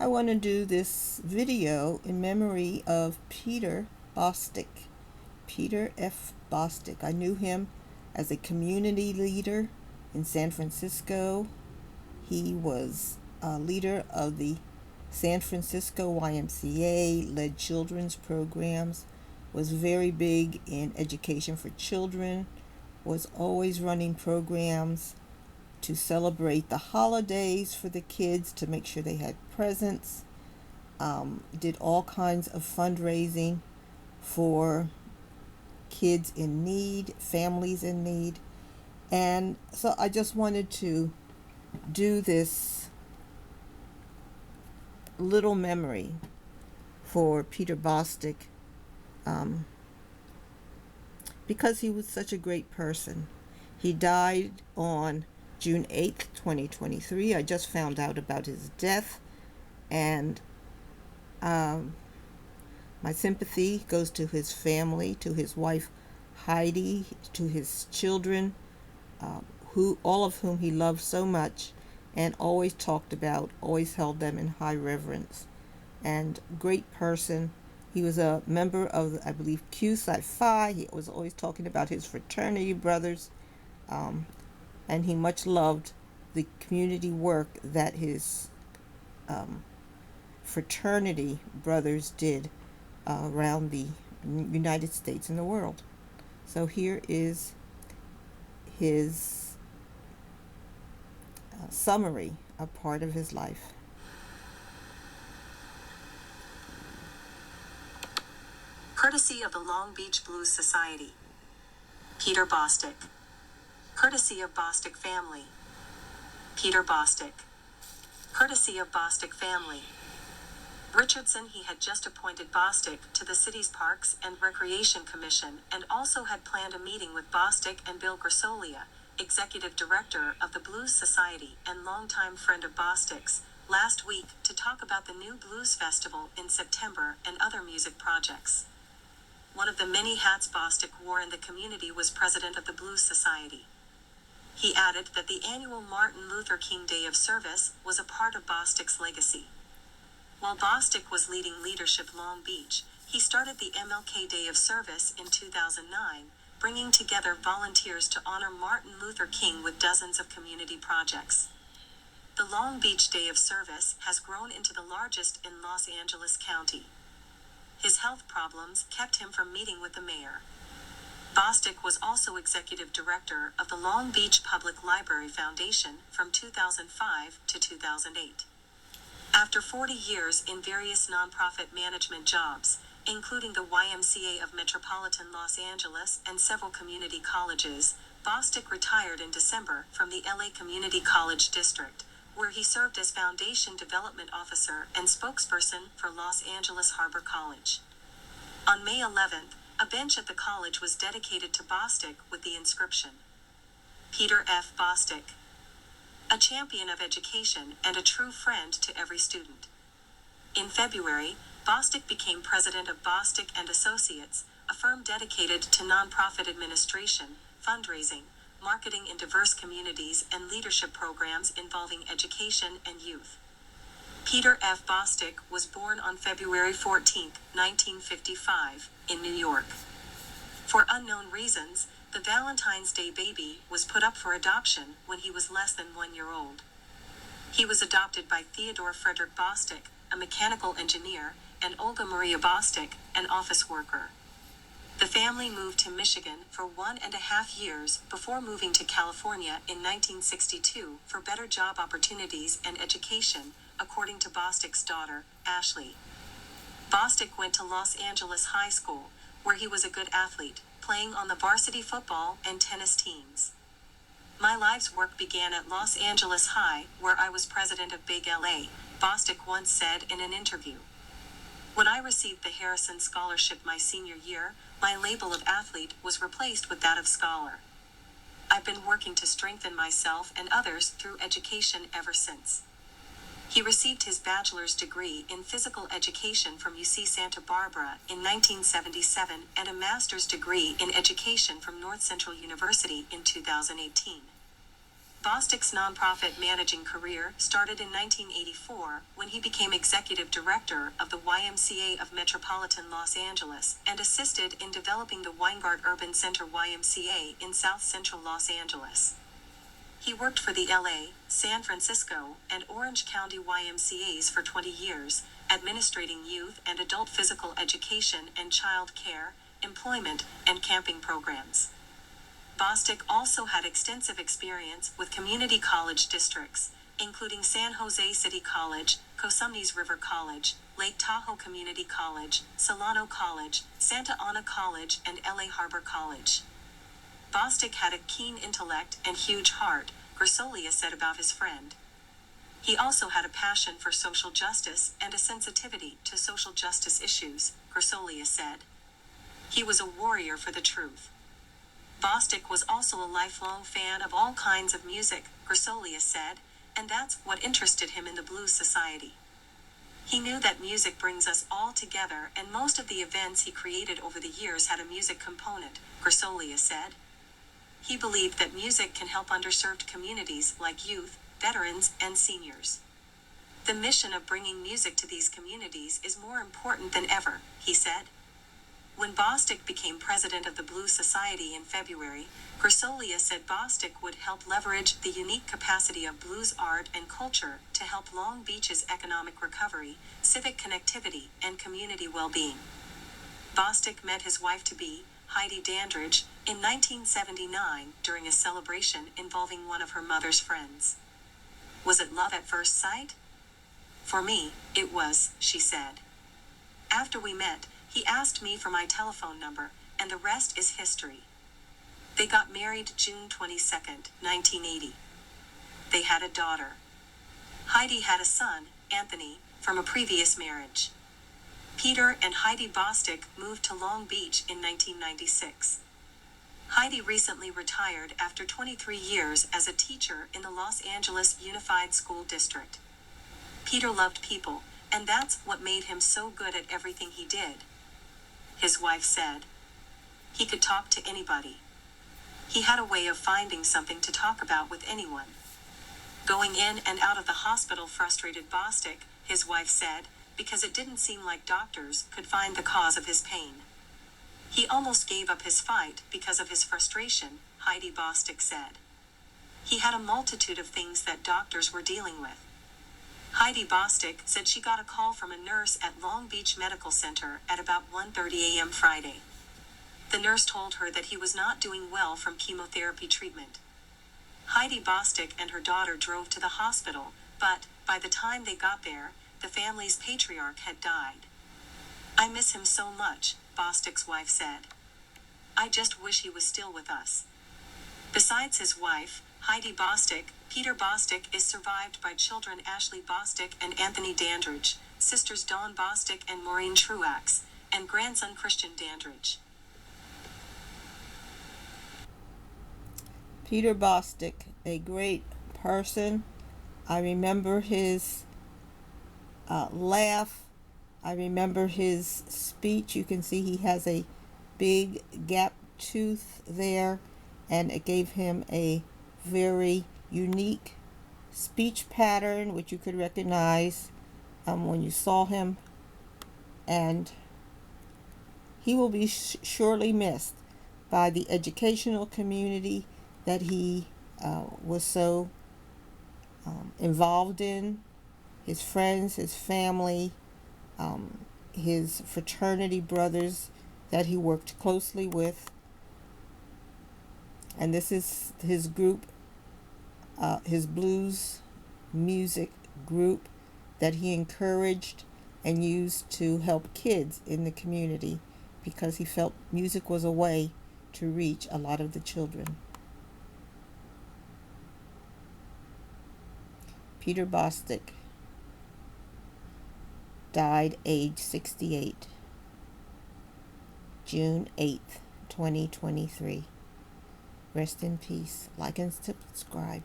I want to do this video in memory of Peter Bostic. Peter F. Bostic. I knew him as a community leader in San Francisco. He was a leader of the San Francisco YMCA, led children's programs, was very big in education for children, was always running programs to celebrate the holidays for the kids, to make sure they had presents, did all kinds of fundraising for kids in need, families in need. And so I just wanted to do this little memory for Peter Bostic, because he was such a great person. He died on June 8th, 2023. I just found out about his death, and my sympathy goes to his family, to his wife Heidi, to his children, all of whom he loved so much and always talked about, always held them in high reverence. And great person. He was a member of, I believe, Psi Phi. He was always talking about his fraternity brothers, and he much loved the community work that his fraternity brothers did around the United States and the world. So here is his summary of part of his life. Courtesy of the Long Beach Blues Society. Peter Bostic. Courtesy of Bostic family. Peter Bostic. Courtesy of Bostic family. Richardson. He had just appointed Bostic to the city's Parks and Recreation Commission and also had planned a meeting with Bostic and Bill Grisolia, executive director of the Blues Society and longtime friend of Bostic's, last week to talk about the new Blues Festival in September and other music projects. One of the many hats Bostic wore in the community was president of the Blues Society. He added that the annual Martin Luther King Day of Service was a part of Bostic's legacy. While Bostic was leading Leadership Long Beach, he started the MLK Day of Service in 2009, bringing together volunteers to honor Martin Luther King with dozens of community projects. The Long Beach Day of Service has grown into the largest in Los Angeles County. His health problems kept him from meeting with the mayor. Bostic was also executive director of the Long Beach Public Library Foundation from 2005 to 2008. After 40 years in various nonprofit management jobs, including the YMCA of Metropolitan Los Angeles and several community colleges, Bostic retired in December from the LA Community College District, where he served as Foundation Development Officer and spokesperson for Los Angeles Harbor College. On May 11th, a bench at the college was dedicated to Bostic with the inscription, Peter F. Bostic, a champion of education and a true friend to every student. In February, Bostic became president of Bostic and Associates, a firm dedicated to nonprofit administration, fundraising, marketing in diverse communities and leadership programs involving education and youth. Peter F. Bostic was born on February 14, 1955, in New York. For unknown reasons, the Valentine's Day baby was put up for adoption when he was less than 1 year old. He was adopted by Theodore Frederick Bostic, a mechanical engineer, and Olga Maria Bostic, an office worker. The family moved to Michigan for 1.5 years before moving to California in 1962 for better job opportunities and education, according to Bostic's daughter, Ashley. Bostic went to Los Angeles High School, where he was a good athlete, playing on the varsity football and tennis teams. My life's work began at Los Angeles High, where I was president of Big LA, Bostic once said in an interview. When I received the Harrison Scholarship my senior year, my label of athlete was replaced with that of scholar. I've been working to strengthen myself and others through education ever since. He received his bachelor's degree in physical education from UC Santa Barbara in 1977 and a master's degree in education from North Central University in 2018. Bostic's nonprofit managing career started in 1984 when he became executive director of the YMCA of Metropolitan Los Angeles and assisted in developing the Weingart Urban Center YMCA in South Central Los Angeles. He worked for the LA, San Francisco, and Orange County YMCAs for 20 years, administrating youth and adult physical education and child care, employment, and camping programs. Bostic also had extensive experience with community college districts, including San Jose City College, Cosumnes River College, Lake Tahoe Community College, Solano College, Santa Ana College, and LA Harbor College. Bostic had a keen intellect and huge heart, Grisolia said about his friend. He also had a passion for social justice and a sensitivity to social justice issues, Grisolia said. He was a warrior for the truth. Bostic was also a lifelong fan of all kinds of music, Grisolia said, and that's what interested him in the Blues Society. He knew that music brings us all together, and most of the events he created over the years had a music component, Grisolia said. He believed that music can help underserved communities like youth, veterans, and seniors. The mission of bringing music to these communities is more important than ever, he said. When Bostic became president of the Blues Society in February, Grisolia said Bostic would help leverage the unique capacity of blues art and culture to help Long Beach's economic recovery, civic connectivity, and community well-being. Bostic met his wife-to-be, Heidi Dandridge, in 1979 during a celebration involving one of her mother's friends. Was it love at first sight? For me, it was, she said. After we met, he asked me for my telephone number, and the rest is history. They got married June 22, 1980. They had a daughter. Heidi had a son, Anthony, from a previous marriage. Peter and Heidi Bostic moved to Long Beach in 1996. Heidi recently retired after 23 years as a teacher in the Los Angeles Unified School District. Peter loved people, and that's what made him so good at everything he did. His wife said. He could talk to anybody. He had a way of finding something to talk about with anyone. Going in and out of the hospital frustrated Bostic, his wife said, because it didn't seem like doctors could find the cause of his pain. He almost gave up his fight because of his frustration, Heidi Bostic said. He had a multitude of things that doctors were dealing with. Heidi Bostic said she got a call from a nurse at Long Beach Medical Center at about 1:30 a.m. Friday. The nurse told her that he was not doing well from chemotherapy treatment. Heidi Bostic and her daughter drove to the hospital, but, by the time they got there, the family's patriarch had died. I miss him so much, Bostic's wife said. I just wish he was still with us. Besides his wife, Heidi Bostic, Peter Bostic is survived by children Ashley Bostic and Anthony Dandridge, sisters Dawn Bostic and Maureen Truax, and grandson Christian Dandridge. Peter Bostic, a great person. I remember his laugh. I remember his speech. You can see he has a big gap tooth there, and it gave him a very unique speech pattern, which you could recognize when you saw him. And he will be surely missed by the educational community that he was so involved in, his friends, his family, his fraternity brothers that he worked closely with. And this is his group, his blues music group that he encouraged and used to help kids in the community, because he felt music was a way to reach a lot of the children. Peter Bostic died age 68, June 8th, 2023. Rest in peace. Like and subscribe.